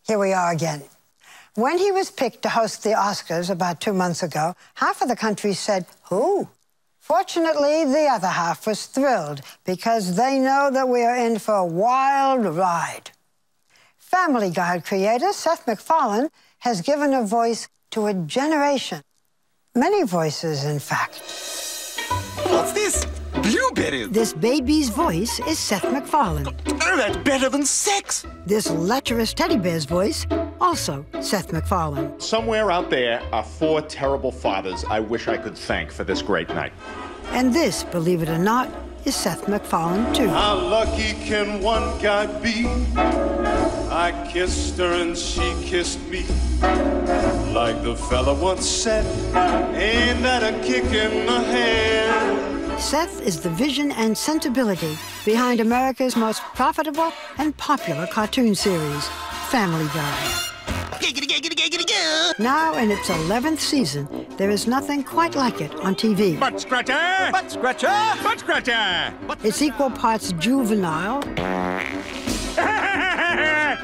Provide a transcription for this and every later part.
Here we are again. When he was picked to host the Oscars about 2 months ago, half of the country said, "Who?" Fortunately, the other half was thrilled because they know that we are in for a wild ride. Family Guy creator Seth MacFarlane has given a voice to a generation. Many voices, in fact. What's this? Blueberries? This baby's voice is Seth MacFarlane. Oh, that's better than sex! This lecherous teddy bear's voice, also Seth MacFarlane. Somewhere out there are 4 terrible fathers I wish I could thank for this great night. And this, believe it or not, is Seth MacFarlane, too. How lucky can one guy be? I kissed her and she kissed me. Like the fella once said, ain't that a kick in the head? Seth is the vision and sensibility behind America's most profitable and popular cartoon series, Family Guy. Now in its 11th season, there is nothing quite like it on TV. Butt scratcher! Butt scratcher! Butt scratcher! It's equal parts juvenile,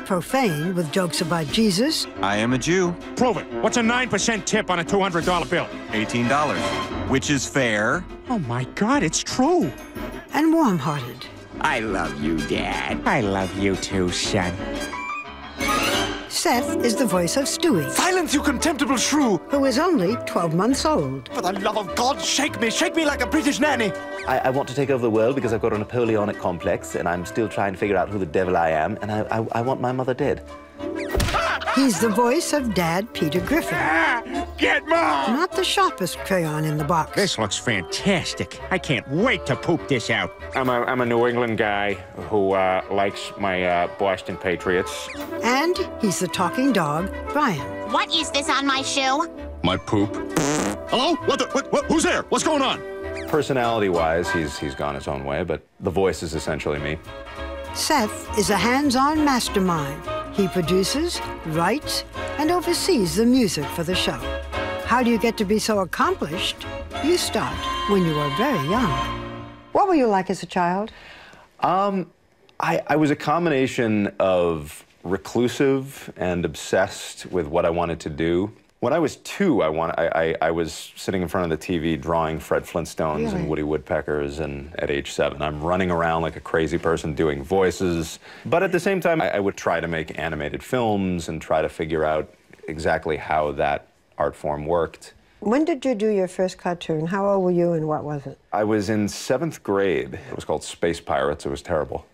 profane with jokes about Jesus. I am a Jew. Prove it. What's a 9% tip on a $200 bill? $18, which is fair. Oh, my God, it's true. And warm-hearted. I love you, Dad. I love you too, son. Seth is the voice of Stewie, Silence, you contemptible shrew! who is only 12 months old. For the love of God, shake me like a British nanny! I want to take over the world because I've got a Napoleonic complex and I'm still trying to figure out who the devil I am, and I want my mother dead. He's the voice of Dad Peter Griffin. Get Mom! Not the sharpest crayon in the box. This looks fantastic. I can't wait to poop this out. I'm a New England guy who likes my Boston Patriots. And he's the talking dog, Brian. What is this on my shoe? My poop. Hello? What? Who's there? What's going on? Personality-wise, he's gone his own way, but the voice is essentially me. Seth is a hands-on mastermind. He produces, writes, and oversees the music for the show. How do you get to be so accomplished? You start when you are very young. What were you like as a child? I was a combination of reclusive and obsessed with what I wanted to do. When I was 2, I was sitting in front of the TV drawing Fred Flintstones and Woody Woodpeckers, and at age 7, I'm running around like a crazy person doing voices. But at the same time, I would try to make animated films and try to figure out exactly how that art form worked. When did you do your first cartoon? How old were you and what was it? I was in 7th grade. It was called Space Pirates. It was terrible.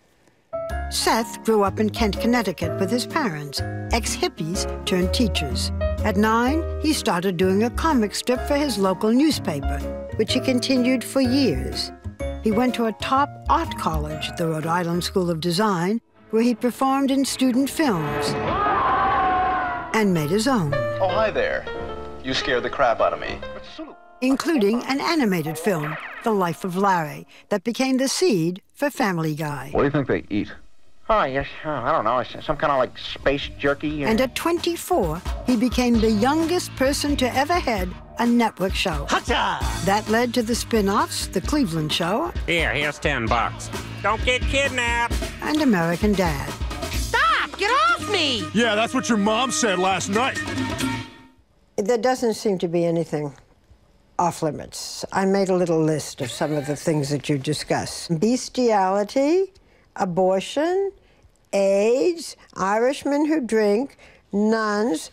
Seth grew up in Kent, Connecticut with his parents, ex-hippies turned teachers. At 9, he started doing a comic strip for his local newspaper, which he continued for years. He went to a top art college, the Rhode Island School of Design, where he performed in student films and made his own. Oh, hi there. You scared the crap out of me. Including an animated film, The Life of Larry, that became the seed for Family Guy. What do you think they eat? Oh, yes, I don't know, some kind of like space jerky. And at 24, he became the youngest person to ever head a network show. Hotcha! That led to the spin-offs, The Cleveland Show. Here's $10. Don't get kidnapped. And American Dad. Stop! Get off me! Yeah, that's what your mom said last night. There doesn't seem to be anything off limits. I made a little list of some of the things that you discuss. Bestiality, abortion, AIDS, Irishmen who drink, nuns,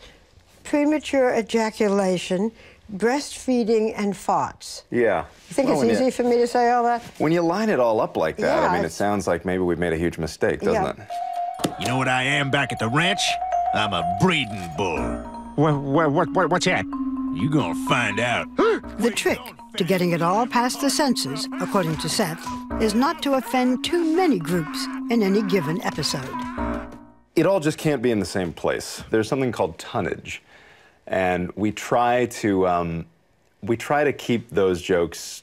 premature ejaculation, breastfeeding, and farts. Yeah. You think it's easy for me to say all that? When you line it all up like that, Yeah, I mean, it sounds like maybe we've made a huge mistake, doesn't it? You know what I am back at the ranch? I'm a breeding bull. What's that? You gonna find out. The trick to getting it all past the censors, according to Seth, is not to offend too many groups in any given episode. It all just can't be in the same place. There's something called tonnage, and we try to keep those jokes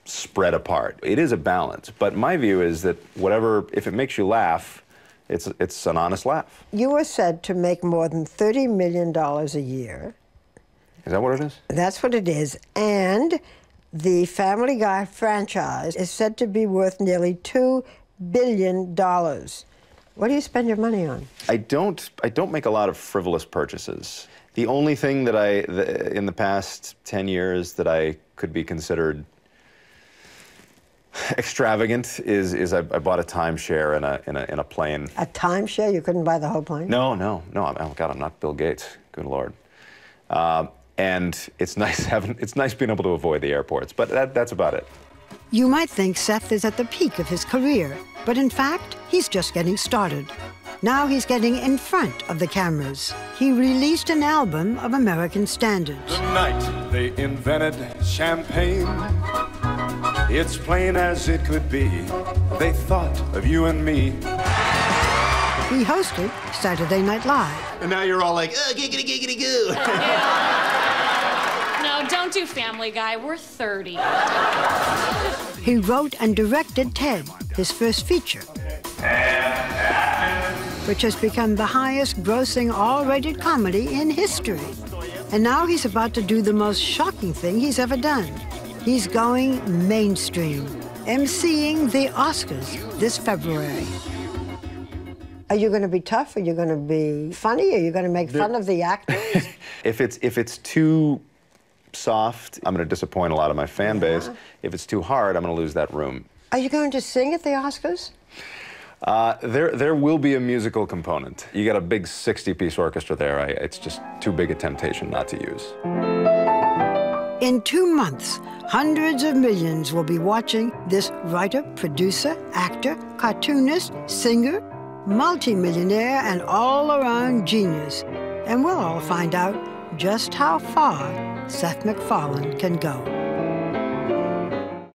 spread apart. It is a balance, but my view is that if it makes you laugh, it's an honest laugh. You were said to make more than $30 million a year. Is that what it is? That's what it is. And the Family Guy franchise is said to be worth nearly $2 billion. What do you spend your money on? I don't make a lot of frivolous purchases. The only thing that in the past 10 years that I could be considered extravagant is I bought a timeshare in a plane. A timeshare? You couldn't buy the whole plane? No. Oh God, I'm not Bill Gates. Good Lord. And it's nice being able to avoid the airports, but that's about it. You might think Seth is at the peak of his career, but in fact, he's just getting started. Now he's getting in front of the cameras. He released an album of American standards. The night they invented champagne, it's plain as it could be. They thought of you and me. He hosted Saturday Night Live. And now you're all like, oh, giggity, giggity, goo. No, don't do Family Guy. We're 30. He wrote and directed Ted, his first feature, which has become the highest-grossing R-rated comedy in history. And now he's about to do the most shocking thing he's ever done. He's going mainstream, emceeing the Oscars this February. Are you going to be tough? Are you going to be funny? Are you going to make fun of the actors? If it's too soft, I'm going to disappoint a lot of my fan base. If it's too hard, I'm going to lose that room. Are you going to sing at the Oscars? There will be a musical component. You got a big 60-piece orchestra there. It's just too big a temptation not to use. In 2 months, hundreds of millions will be watching this writer, producer, actor, cartoonist, singer, multi-millionaire, and all-around genius. And we'll all find out just how far Seth MacFarlane can go.